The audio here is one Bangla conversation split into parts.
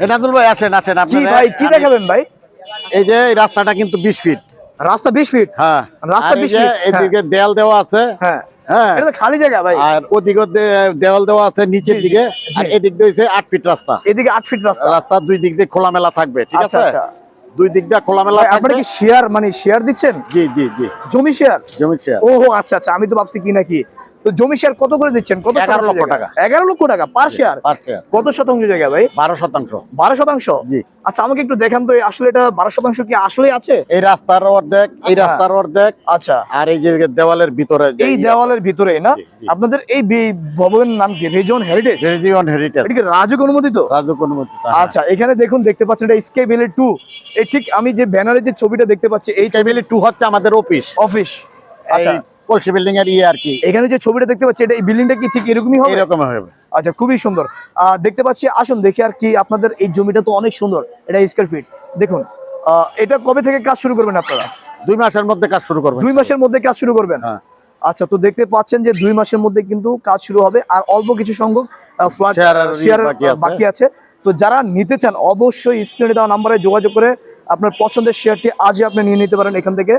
নাজমুল ভাই আসেন আসেন। কি ভাই কি দেখাবেন ভাই? এই যে এই রাস্তাটা কিন্তু 20 ফিট রাস্তা 20 ফিট? হ্যাঁ রাস্তা 20 ফিট, এদিকে দেয়াল দেওয়া আছে। হ্যাঁ হ্যাঁ এটা তো খালি জায়গা ভাই। আর ওদিকে দেওয়াল দেওয়া আছে নিচের দিকে, আর এদিক দিয়ে হচ্ছে 8 ফিট রাস্তা। এদিকে 8 ফিট রাস্তা। রাস্তা দুই দিক দিয়ে খোলামেলা থাকবে, ঠিক আছে? আচ্ছা দুই দিক দিয়ে খোলামেলা থাকবে। আপনারা কি শেয়ার মানে শেয়ার দিচ্ছেন? জি জি জি, জমি শেয়ার। জমি শেয়ার। ওহো আচ্ছা আচ্ছা, আমি তো ভাবছি কি নাকি। তো জমি শেয়ার কত করে দিচ্ছেন? কত? 11 লক্ষ টাকা। 11 লক্ষ টাকা পার শেয়ার? পার শেয়ার। কত শতাংশ জায়গা ভাই? 12%। 12%? জি। আচ্ছা আমাকে একটু দেখান তো আসলে এটা 12% কি আসলেই আছে? এই রাস্তার অর্ধেক, এই রাস্তার অর্ধেক। আচ্ছা আর এই যে দেওয়ালের ভিতরে, এই দেওয়ালের ভিতরে না? আপনাদের এই ভবনের নাম কি? Reason heritage. Reason heritage. এটা কি রাজুক অনুমোদিত? রাজুক অনুমোদিত। আচ্ছা এখানে দেখুন, দেখতে পাচ্ছেন এটা স্কাই ভ্যালি 2। এই ঠিক আমি যে ব্যানারে যে ছবিটা দেখতে পাচ্ছি, এই স্কাই ভ্যালি 2 হচ্ছে আমাদের অফিস। আচ্ছা কলসি বিল্ডিং এর আর কি। এখানে যে ছবিটা দেখতে পাচ্ছি, এটা এই বিল্ডিংটা কি ঠিক এরকমই হবে? এরকম হবে। আচ্ছা খুবই সুন্দর দেখতে পাচ্ছি। আসুন দেখি আর কি। আপনাদের এই জমিটা তো অনেক সুন্দর, এটা স্কয়ার ফিট দেখুন। এটা কবে থেকে কাজ শুরু করবেন আপনারা? 2 মাসের মধ্যে কাজ শুরু করবেন। 2 মাসের মধ্যে কাজ শুরু করবেন? হ্যাঁ। আচ্ছা তো দেখতে পাচ্ছেন যে 2 মাসের মধ্যে কিন্তু কাজ শুরু হবে। আর অল্প কিছু সংখ্যক ফ্ল্যাট শেয়ার বাকি আছে। তো যারা নিতে চান অবশ্যই স্ক্রিনে দেওয়া নম্বরে যোগাযোগ করে আপনার পছন্দের শেয়ারটি আজই আপনি নিয়ে নিতে পারেন এখান থেকে।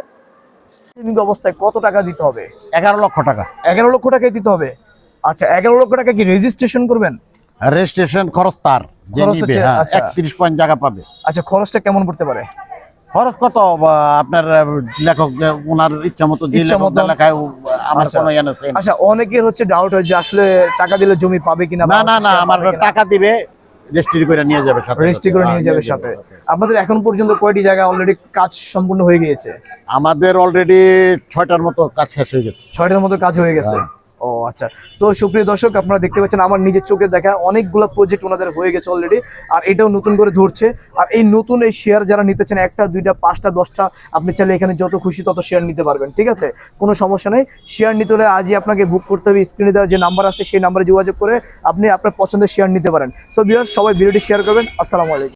কিন্তু অবস্থায় কত টাকা দিতে হবে? 11 লক্ষ টাকা। 11 লক্ষ টাকাই দিতে হবে। আচ্ছা 11 লক্ষ টাকা কি রেজিস্ট্রেশন করবেন? রেজিস্ট্রেশন খরচ তার যে নিবে, হ্যাঁ 31 পয়েন্ট জায়গা পাবে। আচ্ছা খরচটা কেমন পড়তে পারে? খরচ কত আপনার লেখক ওনার ইচ্ছা মতো লেখায়, আমার কোনো ইয়ে নেই। আচ্ছা অনেকের হচ্ছে ডাউট হয় যে আসলে টাকা দিলে জমি পাবে কিনা। না না না, আমার টাকা দিবে, রেজিস্ট্রি করে নিয়ে যাবে সাথে। রেজিস্ট্রি করে নিয়ে যাবে সাথে। আপনাদের এখন পর্যন্ত কয়টি জায়গা অলরেডি কাজ সম্পূর্ণ হয়ে গিয়েছে? আমাদের অলরেডি 6টার মতো কাজ শেষ হয়ে গেছে। 6টার মতো কাজ হয়ে গেছে। ও আচ্ছা। তো সুপ্রিয় দর্শক আপনারা দেখতে পাচ্ছেন আমার নিজের চোখে দেখা অনেকগুলো প্রজেক্ট ওনাদের হয়ে গেছে অলরেডি, আর এটাও নতুন করে ধরছে। আর এই নতুন এই শেয়ার যারা নিতে চান, 1টা 2টা 5টা 10টা আপনি চাইলে এখানে যত খুশি তত শেয়ার নিতে পারবেন, ঠিক আছে? কোনো সমস্যা নেই। শেয়ার নিতে হলে আজই আপনাকে বুক করতে হবে। স্ক্রিনে দেওয়া যে নাম্বার আছে সেই নাম্বারে যোগাযোগ করে আপনি আপনার পছন্দের শেয়ার নিতে পারেন। সো ভিউয়ার্স সবাই ভিডিওটি শেয়ার করবেন। আসসালামু আলাইকুম।